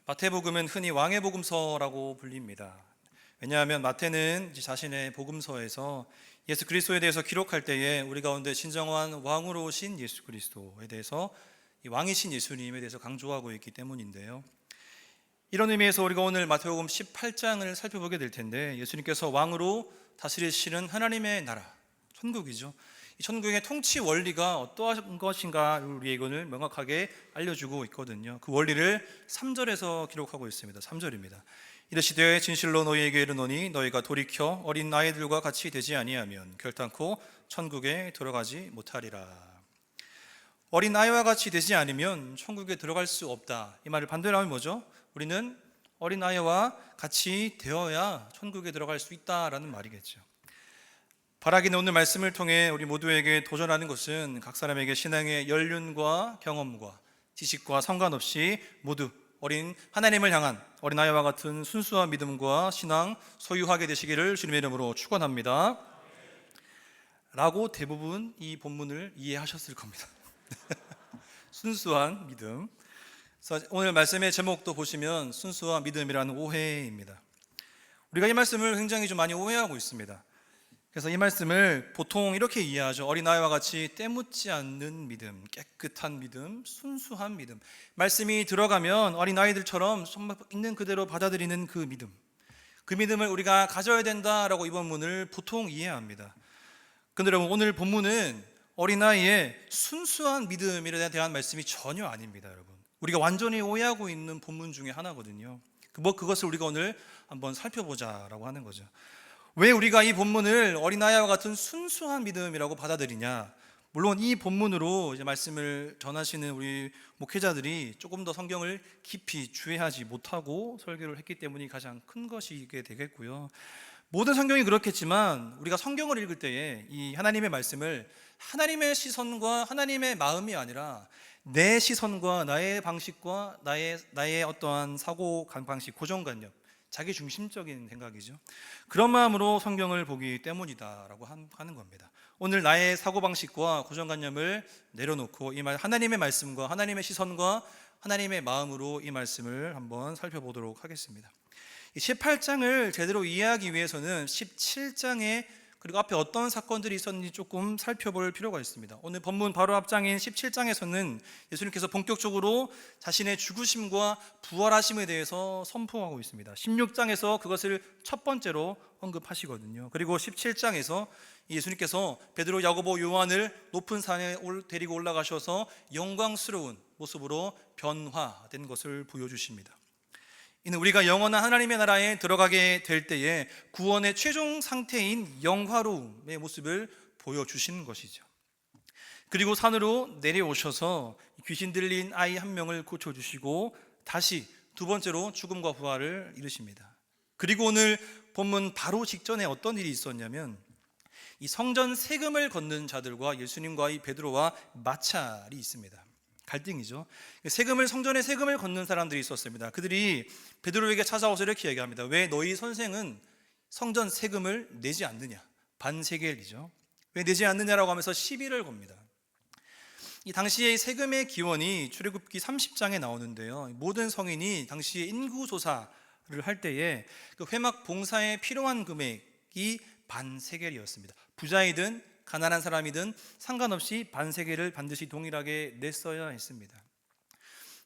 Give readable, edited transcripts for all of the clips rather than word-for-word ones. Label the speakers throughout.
Speaker 1: 마태복음은 흔히 왕의 복음서라고 불립니다. 왜냐하면 마태는 자신의 복음서에서 예수 그리스도에 대해서 기록할 때에 우리 가운데 진정한 왕으로 오신 예수 그리스도에 대해서 이 왕이신 예수님에 대해서 강조하고 있기 때문인데요. 이런 의미에서 우리가 오늘 마태복음 18장을 살펴보게 될 텐데, 예수님께서 왕으로 다스리시는 하나님의 나라, 천국이죠. 이 천국의 통치 원리가 어떠한 것인가 우리에게 오늘 명확하게 알려주고 있거든요. 그 원리를 3절에서 기록하고 있습니다. 3절입니다. 이르시되 진실로 너희에게 이르노니 너희가 돌이켜 어린 아이들과 같이 되지 아니하면 결단코 천국에 들어가지 못하리라. 어린 아이와 같이 되지 않으면 천국에 들어갈 수 없다. 이 말을 반대로 하면 뭐죠? 우리는 어린 아이와 같이 되어야 천국에 들어갈 수 있다라는 말이겠죠. 바라기는 오늘 말씀을 통해 우리 모두에게 도전하는 것은 각 사람에게 신앙의 연륜과 경험과 지식과 상관없이 모두 어린 하나님을 향한 어린아이와 같은 순수한 믿음과 신앙 소유하게 되시기를 주님의 이름으로 축원합니다 라고 대부분 이 본문을 이해하셨을 겁니다. 순수한 믿음. 그래서 오늘 말씀의 제목도 보시면 순수한 믿음이라는 오해입니다. 우리가 이 말씀을 굉장히 좀 많이 오해하고 있습니다. 그래서 이 말씀을 보통 이렇게 이해하죠. 어린아이와 같이 때묻지 않는 믿음, 깨끗한 믿음, 순수한 믿음. 말씀이 들어가면 어린아이들처럼 있는 그대로 받아들이는 그 믿음, 그 믿음을 우리가 가져야 된다라고 이 본문을 보통 이해합니다. 그런데 여러분, 오늘 본문은 어린아이의 순수한 믿음에 대한 말씀이 전혀 아닙니다. 여러분, 우리가 완전히 오해하고 있는 본문 중에 하나거든요. 그것을 우리가 오늘 한번 살펴보자라고 하는 거죠. 왜 우리가 이 본문을 어린아이와 같은 순수한 믿음이라고 받아들이냐? 물론 이 본문으로 이제 말씀을 전하시는 우리 목회자들이 조금 더 성경을 깊이 주의하지 못하고 설교를 했기 때문이 가장 큰 것이게 되겠고요. 모든 성경이 그렇겠지만 우리가 성경을 읽을 때에 이 하나님의 말씀을 하나님의 시선과 하나님의 마음이 아니라 내 시선과 나의 방식과 나의 어떠한 사고 방식, 고정관념, 자기 중심적인 생각이죠. 그런 마음으로 성경을 보기 때문이다라고 하는 겁니다. 오늘 나의 사고방식과 고정관념을 내려놓고 하나님의 말씀과 하나님의 시선과 하나님의 마음으로 이 말씀을 한번 살펴보도록 하겠습니다. 18장을 제대로 이해하기 위해서는 17장에 그리고 앞에 어떤 사건들이 있었는지 조금 살펴볼 필요가 있습니다. 오늘 본문 바로 앞장인 17장에서는 예수님께서 본격적으로 자신의 죽으심과 부활하심에 대해서 선포하고 있습니다. 16장에서 그것을 첫 번째로 언급하시거든요. 그리고 17장에서 예수님께서 베드로, 야고보, 요한을 높은 산에 데리고 올라가셔서 영광스러운 모습으로 변화된 것을 보여주십니다. 이는 우리가 영원한 하나님의 나라에 들어가게 될 때에 구원의 최종 상태인 영화로움의 모습을 보여주신 것이죠. 그리고 산으로 내려오셔서 귀신 들린 아이 한 명을 고쳐주시고 다시 두 번째로 죽음과 부활을 이루십니다. 그리고 오늘 본문 바로 직전에 어떤 일이 있었냐면 이 성전 세금을 걷는 자들과 예수님과 이 베드로와 마찰이 있습니다. 갈등이죠. 성전에 세금을 걷는 사람들이 있었습니다. 그들이 베드로에게 찾아와서 이렇게 얘기합니다. 왜 너희 선생은 성전 세금을 내지 않느냐? 반세겔이죠. 왜 내지 않느냐라고 하면서 시비를 겁니다. 이 당시의 세금의 기원이 출애굽기 30장에 나오는데요. 모든 성인이 당시에 인구조사를 할 때에 그 회막 봉사에 필요한 금액이 반세겔이었습니다. 부자이든 가난한 사람이든 상관없이 반세겔을 반드시 동일하게 냈어야 했습니다.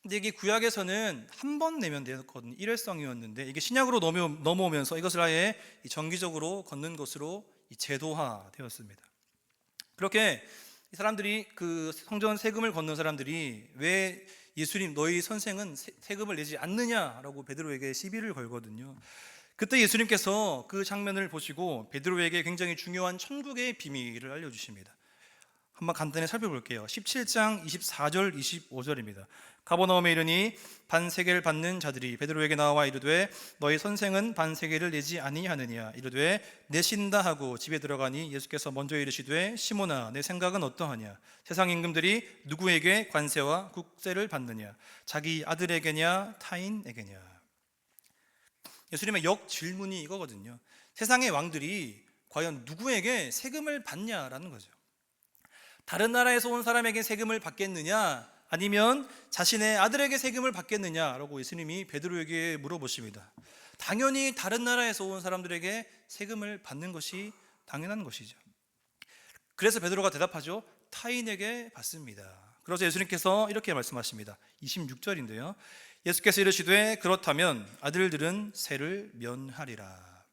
Speaker 1: 근데 이게 구약에서는 한 번 내면 되었거든요. 일회성이었는데 이게 신약으로 넘어오면서 이것을 아예 정기적으로 걷는 것으로 제도화되었습니다. 그렇게 이 사람들이 그 성전 세금을 걷는 사람들이 왜 예수님 너희 선생은 세금을 내지 않느냐라고 베드로에게 시비를 걸거든요. 그때 예수님께서 그 장면을 보시고 베드로에게 굉장히 중요한 천국의 비밀을 알려주십니다. 한번 간단히 살펴볼게요. 17장 24절 25절입니다. 가버나움에 이르니 반세겔 받는 자들이 베드로에게 나와 이르되 너희 선생은 반세겔을 내지 아니하느냐? 이르되 내신다 하고 집에 들어가니 예수께서 먼저 이르시되 시몬아 내 생각은 어떠하냐? 세상 임금들이 누구에게 관세와 국세를 받느냐? 자기 아들에게냐 타인에게냐? 예수님의 역질문이 이거거든요. 세상의 왕들이 과연 누구에게 세금을 받냐라는 거죠. 다른 나라에서 온 사람에게 세금을 받겠느냐? 아니면 자신의 아들에게 세금을 받겠느냐라고 예수님이 베드로에게 물어보십니다. 당연히 다른 나라에서 온 사람들에게 세금을 받는 것이 당연한 것이죠. 그래서 베드로가 대답하죠. 타인에게 받습니다. 그래서 예수님께서 이렇게 말씀하십니다. 26절인데요. 예수께서 이르시되 그렇다면 아들들은 세를 면하리라.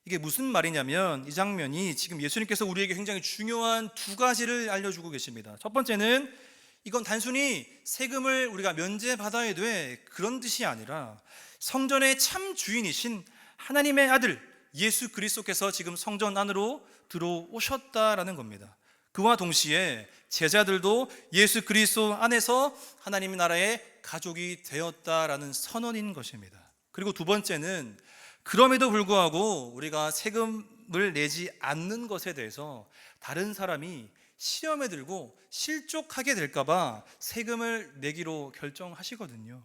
Speaker 1: 이게 무슨 말이냐면 이 장면이 지금 예수님께서 우리에게 굉장히 중요한 두 가지를 알려주고 계십니다. 첫 번째는 이건 단순히 세금을 우리가 면제받아야 돼 그런 뜻이 아니라 성전의 참 주인이신 하나님의 아들 예수 그리스도께서 지금 성전 안으로 들어오셨다라는 겁니다. 그와 동시에 제자들도 예수 그리스도 안에서 하나님 나라의 가족이 되었다라는 선언인 것입니다. 그리고 두 번째는 그럼에도 불구하고 우리가 세금을 내지 않는 것에 대해서 다른 사람이 시험에 들고 실족하게 될까 봐 세금을 내기로 결정하시거든요.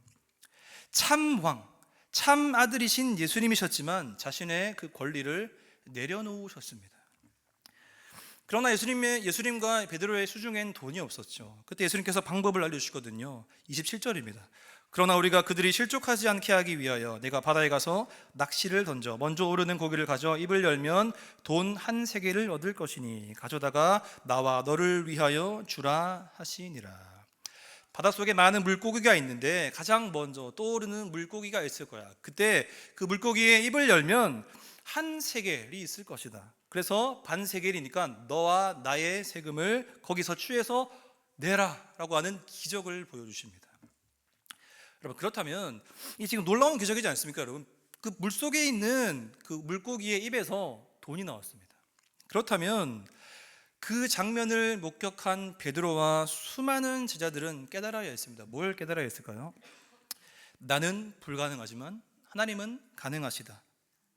Speaker 1: 참 왕, 참 아들이신 예수님이셨지만 자신의 그 권리를 내려놓으셨습니다. 그러나 예수님과 베드로의 수중엔 돈이 없었죠. 그때 예수님께서 방법을 알려주시거든요. 27절입니다. 그러나 우리가 그들이 실족하지 않게 하기 위하여 내가 바다에 가서 낚시를 던져 먼저 오르는 고기를 가져 입을 열면 돈 한 세겔을 얻을 것이니 가져다가 나와 너를 위하여 주라 하시니라. 바닷속에 많은 물고기가 있는데 가장 먼저 떠오르는 물고기가 있을 거야. 그때 그 물고기의 입을 열면 한 세겔이 있을 것이다. 그래서 반 세겔이니까 너와 나의 세금을 거기서 취해서 내라라고 하는 기적을 보여주십니다. 여러분, 그렇다면 이 지금 놀라운 기적이지 않습니까? 여러분, 그 물속에 있는 그 물고기의 입에서 돈이 나왔습니다. 그렇다면 그 장면을 목격한 베드로와 수많은 제자들은 깨달아야 했습니다. 뭘 깨달아야 했을까요? 나는 불가능하지만 하나님은 가능하시다.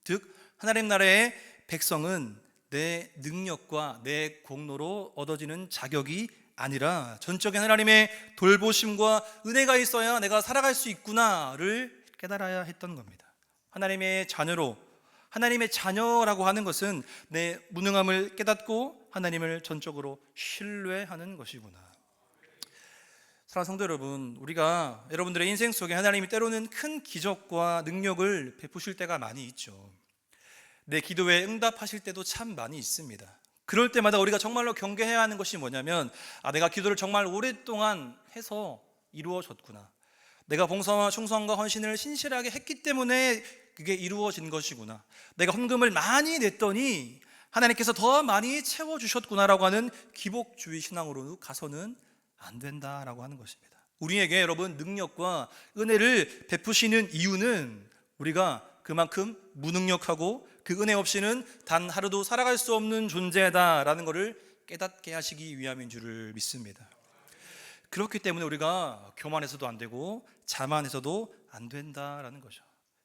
Speaker 1: 즉 하나님 나라의 백성은 내 능력과 내 공로로 얻어지는 자격이 아니라 전적인 하나님의 돌보심과 은혜가 있어야 내가 살아갈 수 있구나를 깨달아야 했던 겁니다. 하나님의 자녀라고 하는 것은 내 무능함을 깨닫고 하나님을 전적으로 신뢰하는 것이구나. 사랑하는 성도 여러분, 우리가 여러분들의 인생 속에 하나님이 때로는 큰 기적과 능력을 베푸실 때가 많이 있죠. 내 기도에 응답하실 때도 참 많이 있습니다. 그럴 때마다 우리가 정말로 경계해야 하는 것이 뭐냐면 내가 기도를 정말 오랫동안 해서 이루어졌구나. 내가 봉사와 충성과 헌신을 신실하게 했기 때문에 그게 이루어진 것이구나. 내가 헌금을 많이 냈더니 하나님께서 더 많이 채워주셨구나라고 하는 기복주의 신앙으로 가서는 안 된다라고 하는 것입니다. 우리에게 여러분 능력과 은혜를 베푸시는 이유는 우리가 그만큼 무능력하고 그 은혜 없이는 단 하루도 살아갈 수 없는 존재다라는 것을 깨닫게 하시기 위함인 줄을 믿습니다. 그렇기 때문에 우리가 교만해서도 안 되고 자만해서도 안 된다라는 거죠.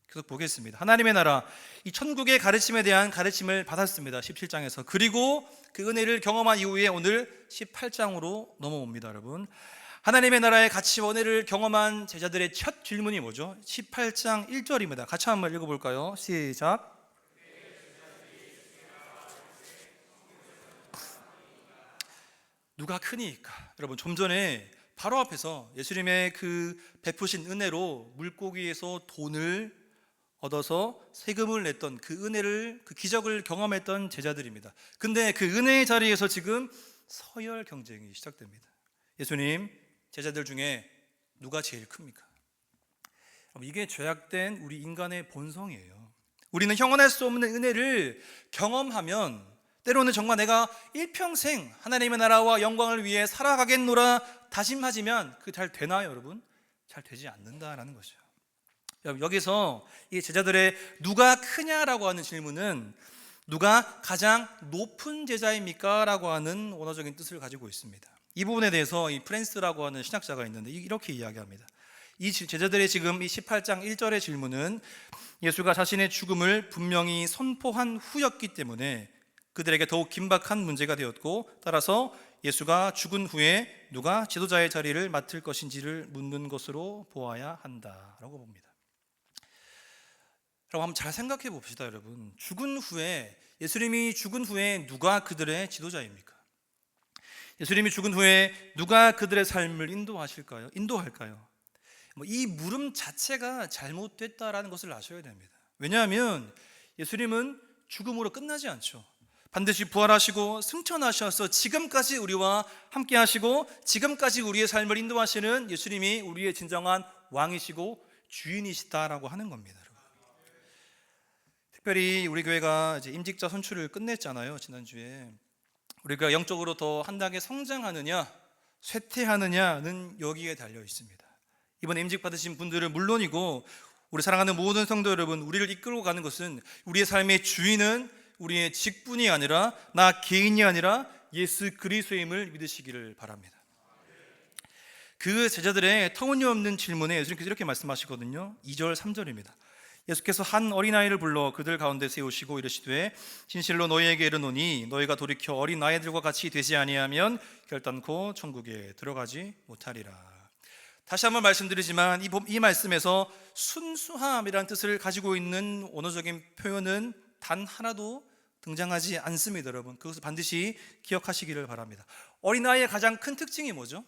Speaker 1: 계속 보겠습니다. 하나님의 나라, 이 천국의 가르침에 대한 가르침을 받았습니다. 17장에서. 그리고 그 은혜를 경험한 이후에 오늘 18장으로 넘어옵니다. 여러분, 하나님의 나라의 가치와 은혜를 경험한 제자들의 첫 질문이 뭐죠? 18장 1절입니다. 같이 한번 읽어볼까요? 시작. 누가 크니까? 여러분, 좀 전에 바로 앞에서 예수님의 그 베푸신 은혜로 물고기에서 돈을 얻어서 세금을 냈던 그 은혜를, 그 기적을 경험했던 제자들입니다. 근데 그 은혜의 자리에서 지금 서열 경쟁이 시작됩니다. 예수님, 제자들 중에 누가 제일 큽니까? 이게 죄악된 우리 인간의 본성이에요. 우리는 형언할 수 없는 은혜를 경험하면 때로는 정말 내가 일평생 하나님의 나라와 영광을 위해 살아가겠노라 다짐하지만 그게 잘 되나요, 여러분? 잘 되지 않는다라는 거죠. 여기서 이 제자들의 누가 크냐라고 하는 질문은 누가 가장 높은 제자입니까? 라고 하는 원어적인 뜻을 가지고 있습니다. 이 부분에 대해서 이 프랜스라고 하는 신학자가 있는데 이렇게 이야기합니다. 이 제자들의 지금 이 18장 1절의 질문은 예수가 자신의 죽음을 분명히 선포한 후였기 때문에 그들에게 더욱 긴박한 문제가 되었고, 따라서 예수가 죽은 후에 누가 지도자의 자리를 맡을 것인지를 묻는 것으로 보아야 한다라고 봅니다. 여러분, 한번 잘 생각해 봅시다. 여러분, 예수님이 죽은 후에 누가 그들의 지도자입니까? 예수님이 죽은 후에 누가 그들의 삶을 인도할까요? 이 물음 자체가 잘못됐다라는 것을 아셔야 됩니다. 왜냐하면 예수님은 죽음으로 끝나지 않죠. 반드시 부활하시고 승천하셔서 지금까지 우리와 함께 하시고 지금까지 우리의 삶을 인도하시는 예수님이 우리의 진정한 왕이시고 주인이시다라고 하는 겁니다. 특별히 우리 교회가 이제 임직자 선출을 끝냈잖아요. 지난주에 우리가 영적으로 더 한 단계 성장하느냐 쇠퇴하느냐는 여기에 달려 있습니다. 이번 임직 받으신 분들은 물론이고 우리 사랑하는 모든 성도 여러분, 우리를 이끌고 가는 것은 우리의 삶의 주인은 우리의 직분이 아니라 나 개인이 아니라 예수 그리스도임을 믿으시기를 바랍니다. 그 제자들의 터무니없는 질문에 예수님께서 이렇게 말씀하시거든요. 2절 3절입니다. 예수께서 한 어린아이를 불러 그들 가운데 세우시고 이르시되 진실로 너희에게 이르노니 너희가 돌이켜 어린아이들과 같이 되지 아니하면 결단코 천국에 들어가지 못하리라. 다시 한번 말씀드리지만 이 말씀에서 순수함이라는 뜻을 가지고 있는 언어적인 표현은 단 하나도 등장하지 않습니다. 여러분, 그것을 반드시 기억하시기를 바랍니다. 어린아이의 가장 큰 특징이 뭐죠?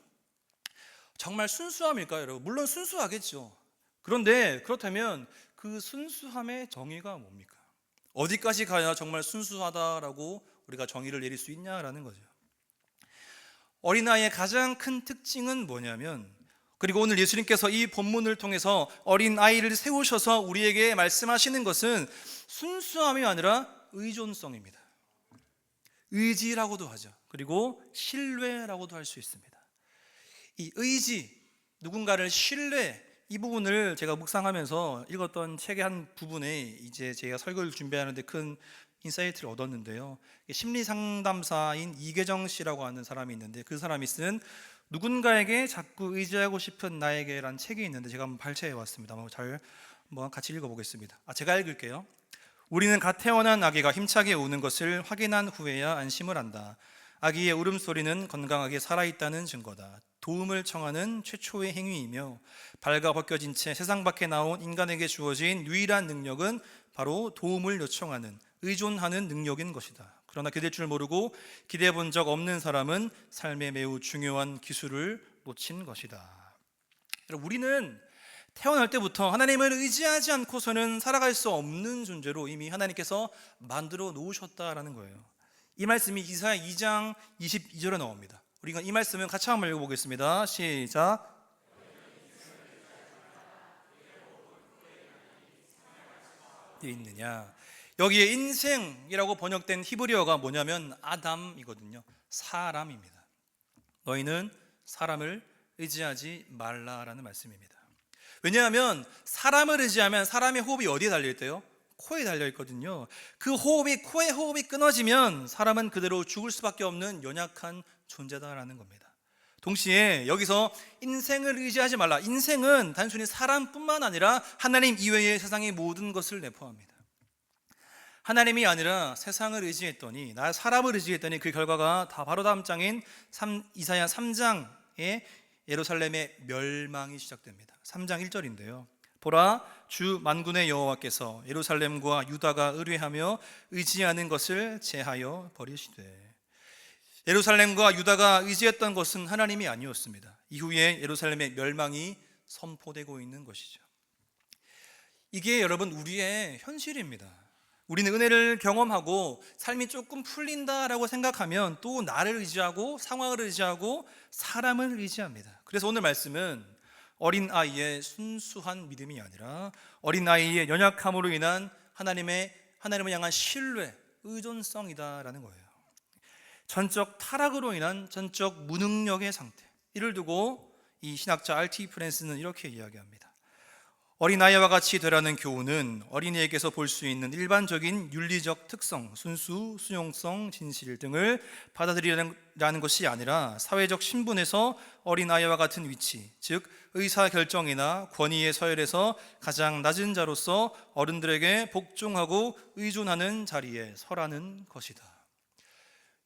Speaker 1: 정말 순수함일까요, 여러분? 물론 순수하겠죠. 그런데 그렇다면 그 순수함의 정의가 뭡니까? 어디까지 가야 정말 순수하다라고 우리가 정의를 내릴 수 있냐라는 거죠. 어린아이의 가장 큰 특징은 뭐냐면, 그리고 오늘 예수님께서 이 본문을 통해서 어린아이를 세우셔서 우리에게 말씀하시는 것은 순수함이 아니라 의존성입니다. 의지라고도 하죠. 그리고 신뢰라고도 할 수 있습니다. 이 의지, 누군가를 신뢰, 이 부분을 제가 묵상하면서 읽었던 책의 한 부분에 이제 제가 설교를 준비하는데 큰 인사이트를 얻었는데요. 심리 상담사인 이계정 씨라고 하는 사람이 있는데 그 사람이 쓴 누군가에게 자꾸 의지하고 싶은 나에게라는 책이 있는데 제가 한번 발췌해 왔습니다. 한번 같이 읽어보겠습니다. 제가 읽을게요. 우리는 갓 태어난 아기가 힘차게 우는 것을 확인한 후에야 안심을 한다. 아기의 울음소리는 건강하게 살아있다는 증거다. 도움을 청하는 최초의 행위이며 발가 벗겨진 채 세상 밖에 나온 인간에게 주어진 유일한 능력은 바로 도움을 요청하는, 의존하는 능력인 것이다. 그러나 그될 줄 모르고 기대해 본 적 없는 사람은 삶에 매우 중요한 기술을 놓친 것이다. 우리는 태어날 때부터 하나님을 의지하지 않고서는 살아갈 수 없는 존재로 이미 하나님께서 만들어 놓으셨다라는 거예요. 이 말씀이 이사야 2장 22절에 나옵니다. 우리가 이 말씀은 같이 한번 읽어보겠습니다. 시작. 있느냐. 여기에 인생이라고 번역된 히브리어가 뭐냐면 아담이거든요. 사람입니다. 너희는 사람을 의지하지 말라라는 말씀입니다. 왜냐하면 사람을 의지하면 사람의 호흡이 어디에 달려있대요? 코에 달려있거든요. 그 호흡이, 코의 호흡이 끊어지면 사람은 그대로 죽을 수밖에 없는 연약한 존재다라는 겁니다. 동시에 여기서 인생을 의지하지 말라. 인생은 단순히 사람뿐만 아니라 하나님 이외의 세상의 모든 것을 내포합니다. 하나님이 아니라 세상을 의지했더니, 나 사람을 의지했더니 그 결과가 다 바로 다음 장인 이사야 3장에 예루살렘의 멸망이 시작됩니다. 3장 1절인데요. 보라, 주 만군의 여호와께서 예루살렘과 유다가 의뢰하며 의지하는 것을 제하여 버리시되. 예루살렘과 유다가 의지했던 것은 하나님이 아니었습니다. 이후에 예루살렘의 멸망이 선포되고 있는 것이죠. 이게 여러분 우리의 현실입니다. 우리는 은혜를 경험하고 삶이 조금 풀린다라고 생각하면 또 나를 의지하고 상황을 의지하고 사람을 의지합니다. 그래서 오늘 말씀은 어린아이의 순수한 믿음이 아니라 어린아이의 연약함으로 인한 하나님을 향한 신뢰, 의존성이다라는 거예요. 전적 타락으로 인한 전적 무능력의 상태, 이를 두고 이 신학자 R.T. 프랜스는 이렇게 이야기합니다. 어린아이와 같이 되라는 교훈은 어린이에게서 볼 수 있는 일반적인 윤리적 특성, 순수, 수용성, 진실 등을 받아들이라는 것이 아니라 사회적 신분에서 어린아이와 같은 위치, 즉 의사결정이나 권위의 서열에서 가장 낮은 자로서 어른들에게 복종하고 의존하는 자리에 서라는 것이다.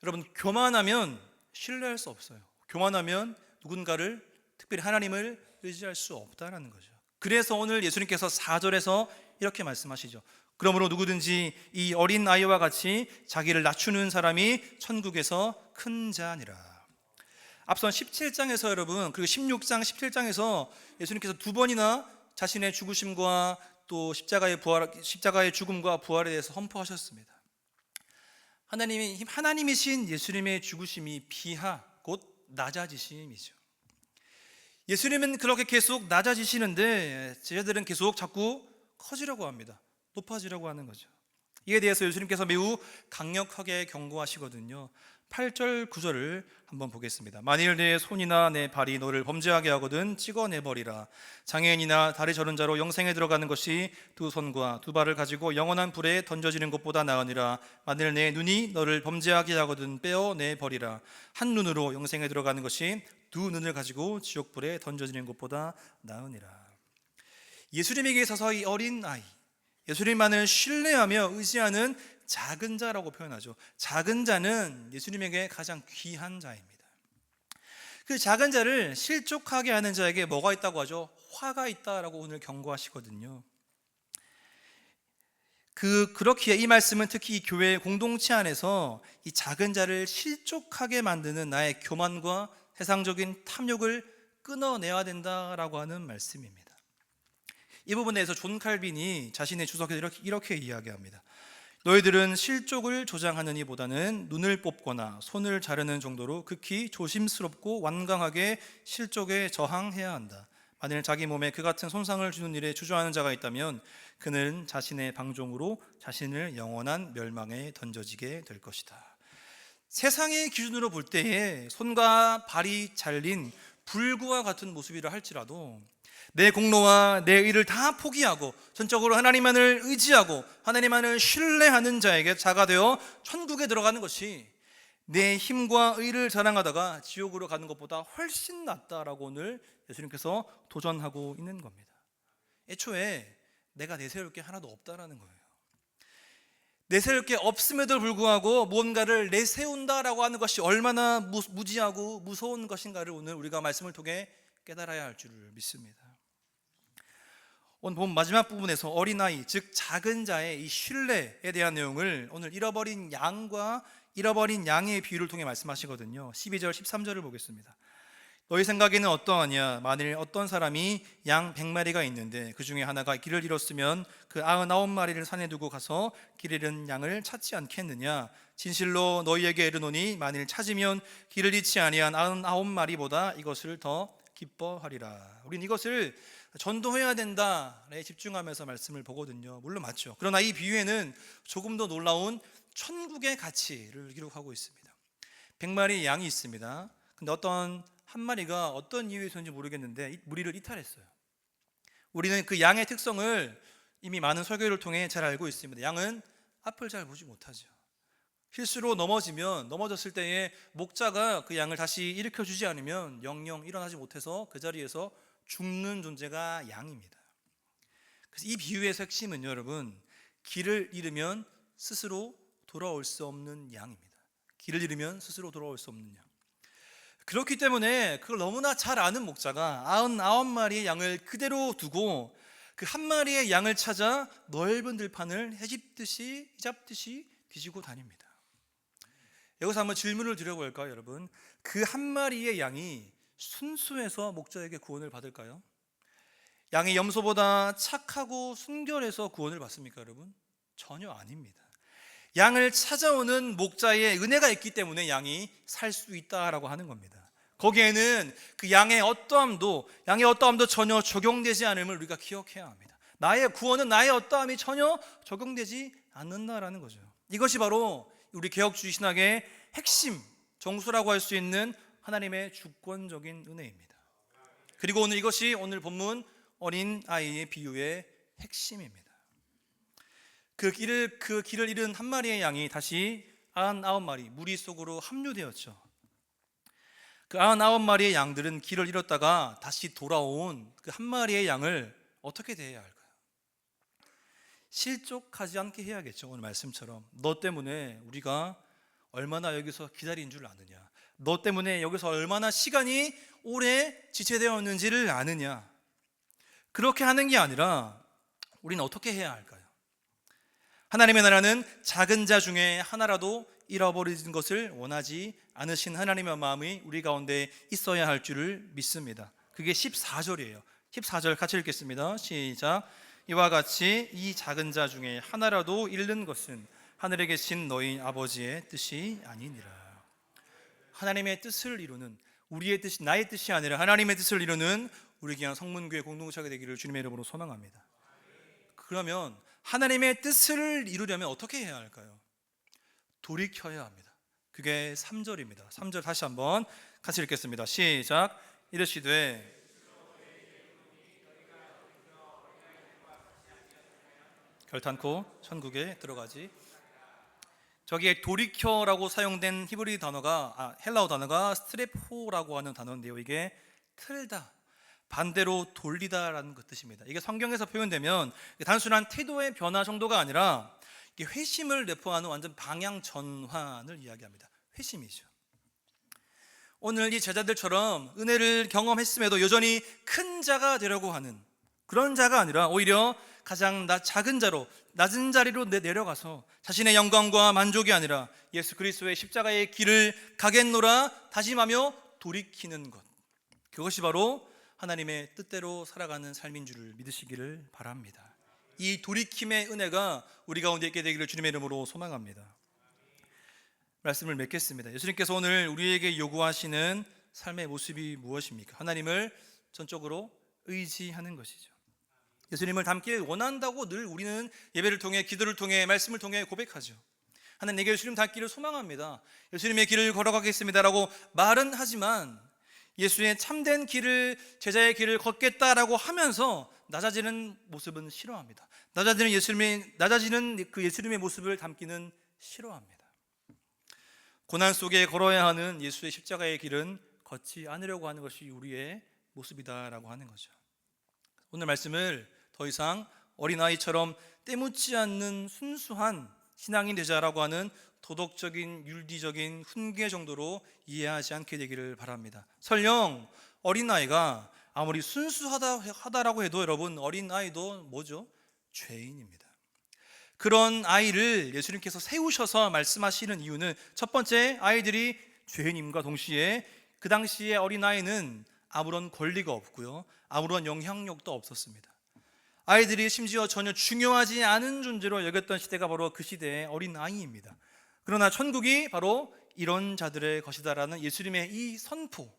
Speaker 1: 여러분, 교만하면 신뢰할 수 없어요. 교만하면 누군가를, 특별히 하나님을 의지할 수 없다는 거죠. 그래서 오늘 예수님께서 4절에서 이렇게 말씀하시죠. 그러므로 누구든지 이 어린 아이와 같이 자기를 낮추는 사람이 천국에서 큰 자니라. 앞선 17장에서 여러분, 그리고 16장, 17장에서 예수님께서 두 번이나 자신의 죽으심과 또 십자가의 죽음과 부활에 대해서 선포하셨습니다. 하나님이신 예수님의 죽으심이 비하, 곧 낮아지심이죠. 예수님은 그렇게 계속 낮아지시는데 제자들은 계속 자꾸 커지려고 합니다. 높아지려고 하는 거죠. 이에 대해서 예수님께서 매우 강력하게 경고하시거든요. 8절 9절을 한번 보겠습니다. 만일 내 손이나 내 발이 너를 범죄하게 하거든 찍어내버리라. 장애인이나 다리 저른 자로 영생에 들어가는 것이 두 손과 두 발을 가지고 영원한 불에 던져지는 것보다 나으니라. 만일 내 눈이 너를 범죄하게 하거든 빼어내버리라. 한 눈으로 영생에 들어가는 것이 두 눈을 가지고 지옥불에 던져지는 것보다 나으니라. 예수님에게 있어서 이 어린 아이, 예수님만을 신뢰하며 의지하는 작은 자라고 표현하죠. 작은 자는 예수님에게 가장 귀한 자입니다. 그 작은 자를 실족하게 하는 자에게 뭐가 있다고 하죠? 화가 있다라고 오늘 경고하시거든요. 그렇기에 이 말씀은 특히 이 교회 공동체 안에서 이 작은 자를 실족하게 만드는 나의 교만과 세상적인 탐욕을 끊어내야 된다라고 하는 말씀입니다. 이 부분에 대해서 존 칼빈이 자신의 주석에서 이렇게 이야기합니다. 너희들은 실족을 조장하느니보다는 눈을 뽑거나 손을 자르는 정도로 극히 조심스럽고 완강하게 실족에 저항해야 한다. 만일 자기 몸에 그 같은 손상을 주는 일에 주저하는 자가 있다면 그는 자신의 방종으로 자신을 영원한 멸망에 던져지게 될 것이다. 세상의 기준으로 볼 때에 손과 발이 잘린 불구와 같은 모습이라 할지라도 내 공로와 내 의를 다 포기하고 전적으로 하나님만을 의지하고 하나님만을 신뢰하는 자에게 자가 되어 천국에 들어가는 것이 내 힘과 의를 자랑하다가 지옥으로 가는 것보다 훨씬 낫다라고 오늘 예수님께서 도전하고 있는 겁니다. 애초에 내가 내세울 게 하나도 없다라는 거예요. 내세울 게 없음에도 불구하고 무언가를 내세운다라고 하는 것이 얼마나 무지하고 무서운 것인가를 오늘 우리가 말씀을 통해 깨달아야 할 줄을 믿습니다. 오늘 본 마지막 부분에서 어린아이, 즉 작은 자의 이 신뢰에 대한 내용을 오늘 잃어버린 양의 비유를 통해 말씀하시거든요. 12절 13절을 보겠습니다. 너희 생각에는 어떠하냐? 만일 어떤 사람이 양 100마리가 있는데 그 중에 하나가 길을 잃었으면 그 99마리를 산에 두고 가서 길 잃은 양을 찾지 않겠느냐? 진실로 너희에게 이르노니 만일 찾으면 길을 잃지 아니한 99마리보다 이것을 더 기뻐하리라. 우린 이것을 전도해야 된다에 집중하면서 말씀을 보거든요. 물론 맞죠. 그러나 이 비유에는 조금 더 놀라운 천국의 가치를 기록하고 있습니다. 100마리의 양이 있습니다. 근데 어떤 한 마리가 어떤 이유에서인지 모르겠는데 무리를 이탈했어요. 우리는 그 양의 특성을 이미 많은 설교를 통해 잘 알고 있습니다. 양은 앞을 잘 보지 못하죠. 실수로 넘어졌을 때에 목자가 그 양을 다시 일으켜주지 않으면 영영 일어나지 못해서 그 자리에서 죽는 존재가 양입니다. 그래서 이 비유의 핵심은 여러분, 길을 잃으면 스스로 돌아올 수 없는 양입니다. 길을 잃으면 스스로 돌아올 수 없는 양. 그렇기 때문에 그걸 너무나 잘 아는 목자가 99마리의 양을 그대로 두고 그 한 마리의 양을 찾아 넓은 들판을 헤집듯이 뒤지고 다닙니다. 여기서 한번 질문을 드려볼까요, 여러분? 그 한 마리의 양이 순수해서 목자에게 구원을 받을까요? 양이 염소보다 착하고 순결해서 구원을 받습니까, 여러분? 전혀 아닙니다. 양을 찾아오는 목자의 은혜가 있기 때문에 양이 살 수 있다라고 하는 겁니다. 거기에는 그 양의 어떠함도 전혀 적용되지 않음을 우리가 기억해야 합니다. 나의 구원은 나의 어떠함이 전혀 적용되지 않는다라는 거죠. 이것이 바로 우리 개혁주의 신학의 핵심 정수라고 할 수 있는 하나님의 주권적인 은혜입니다. 그리고 이것이 오늘 본문 어린 아이의 비유의 핵심입니다. 그 길을 잃은 한 마리의 양이 다시 99마리 무리 속으로 합류되었죠. 그 99마리의 양들은 길을 잃었다가 다시 돌아온 그 한 마리의 양을 어떻게 대해야 할까요? 실족하지 않게 해야겠죠. 오늘 말씀처럼 너 때문에 우리가 얼마나 여기서 기다린 줄 아느냐, 너 때문에 여기서 얼마나 시간이 오래 지체되었는지를 아느냐. 그렇게 하는 게 아니라 우리는 어떻게 해야 할까요? 하나님의 나라는 작은 자 중에 하나라도 잃어버리는 것을 원하지 않으신 하나님의 마음이 우리 가운데 있어야 할 줄을 믿습니다. 그게 14절이에요. 14절 같이 읽겠습니다. 시작. 이와 같이 이 작은 자 중에 하나라도 잃는 것은 하늘에 계신 너희 아버지의 뜻이 아니니라. 하나님의 뜻을 이루는, 우리의 뜻이, 나의 뜻이 아니라 하나님의 뜻을 이루는 우리 귀한 성문교회 공동체가 되기를 주님의 이름으로 소망합니다. 그러면 하나님의 뜻을 이루려면 어떻게 해야 할까요? 돌이켜야 합니다. 그게 3절입니다. 3절 다시 한번 같이 읽겠습니다. 시작. 이르시되 결탄코 천국에 들어가지. 저기에 돌이켜라고 사용된 히브리 단어가 헬라어 단어가 스트레포라고 하는 단어인데요. 이게 틀다, 반대로 돌리다라는 그 뜻입니다. 이게 성경에서 표현되면 단순한 태도의 변화 정도가 아니라 이게 회심을 내포하는 완전 방향 전환을 이야기합니다. 회심이죠. 오늘 이 제자들처럼 은혜를 경험했음에도 여전히 큰 자가 되려고 하는 그런 자가 아니라 오히려 가장 작은 자로, 낮은 자리로 내려가서 자신의 영광과 만족이 아니라 예수 그리스도의 십자가의 길을 가겠노라 다짐하며 돌이키는 것, 그것이 바로 하나님의 뜻대로 살아가는 삶인 줄을 믿으시기를 바랍니다. 이 돌이킴의 은혜가 우리 가운데 있게 되기를 주님의 이름으로 소망합니다. 말씀을 맺겠습니다. 예수님께서 오늘 우리에게 요구하시는 삶의 모습이 무엇입니까? 하나님을 전적으로 의지하는 것이죠. 예수님을 닮길 원한다고 늘 우리는 예배를 통해, 기도를 통해, 말씀을 통해 고백하죠. 하나님, 내게 예수님 닮기를 소망합니다, 예수님의 길을 걸어가겠습니다라고 말은 하지만 예수의 참된 길을, 제자의 길을 걷겠다라고 하면서 낮아지는 모습은 싫어합니다. 낮아지는 그 예수님의 모습을 담기는 싫어합니다. 고난 속에 걸어야 하는 예수의 십자가의 길은 걷지 않으려고 하는 것이 우리의 모습이다라고 하는 거죠. 오늘 말씀을 더 이상 어린아이처럼 때묻지 않는 순수한 신앙인 되자라고 하는 도덕적인, 윤리적인 훈계 정도로 이해하지 않게 되기를 바랍니다. 설령 어린아이가 아무리 순수하다라고 해도 여러분, 어린아이도 뭐죠? 죄인입니다. 그런 아이를 예수님께서 세우셔서 말씀하시는 이유는, 첫 번째, 아이들이 죄인임과 동시에 그 당시에 어린아이는 아무런 권리가 없고요, 아무런 영향력도 없었습니다. 아이들이 심지어 전혀 중요하지 않은 존재로 여겼던 시대가 바로 그 시대의 어린아이입니다. 그러나 천국이 바로 이런 자들의 것이다라는 예수님의 이 선포,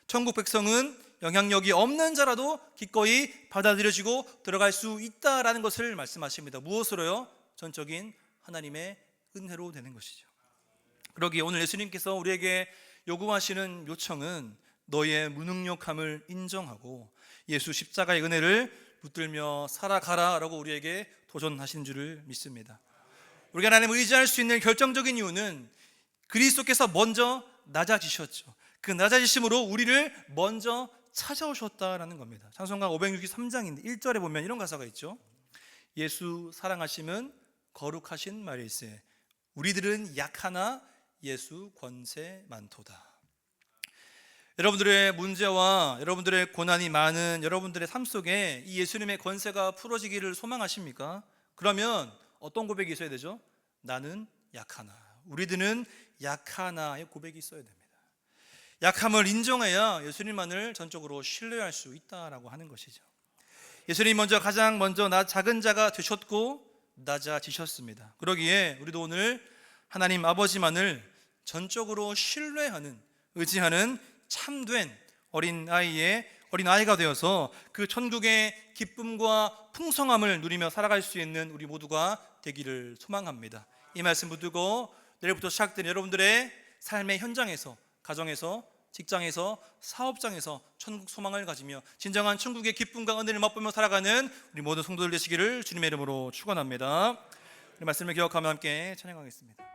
Speaker 1: 천국 백성은 영향력이 없는 자라도 기꺼이 받아들여지고 들어갈 수 있다라는 것을 말씀하십니다. 무엇으로요? 전적인 하나님의 은혜로 되는 것이죠. 그러기에 오늘 예수님께서 우리에게 요구하시는 요청은 너희의 무능력함을 인정하고 예수 십자가의 은혜를 붙들며 살아가라라고 우리에게 도전하신 줄을 믿습니다. 우리가 하나님을 의지할 수 있는 결정적인 이유는 그리스도께서 먼저 낮아지셨죠. 그 낮아지심으로 우리를 먼저 찾아오셨다라는 겁니다. 찬송가 563장인데 1절에 보면 이런 가사가 있죠. 예수 사랑하심은 거룩하신 말일세, 우리들은 약하나 예수 권세 많도다. 여러분들의 문제와 여러분들의 고난이 많은 여러분들의 삶 속에 이 예수님의 권세가 풀어지기를 소망하십니까? 그러면 어떤 고백이 있어야 되죠? 나는 약하나, 우리들은 약하나의 고백이 있어야 됩니다. 약함을 인정해야 예수님만을 전적으로 신뢰할 수 있다라고 하는 것이죠. 예수님 가장 먼저 작은 자가 되셨고 낮아지셨습니다. 그러기에 우리도 오늘 하나님 아버지만을 전적으로 신뢰하는, 의지하는 참된 어린아이가 되어서 그 천국의 기쁨과 풍성함을 누리며 살아갈 수 있는 우리 모두가 되기를 소망합니다. 이 말씀 붙들고 내일부터 시작된 여러분들의 삶의 현장에서, 가정에서, 직장에서, 사업장에서 천국 소망을 가지며 진정한 천국의 기쁨과 은혜를 맛보며 살아가는 우리 모든 성도들 되시기를 주님의 이름으로 축원합니다. 우리 말씀을 기억하며 함께 찬양하겠습니다.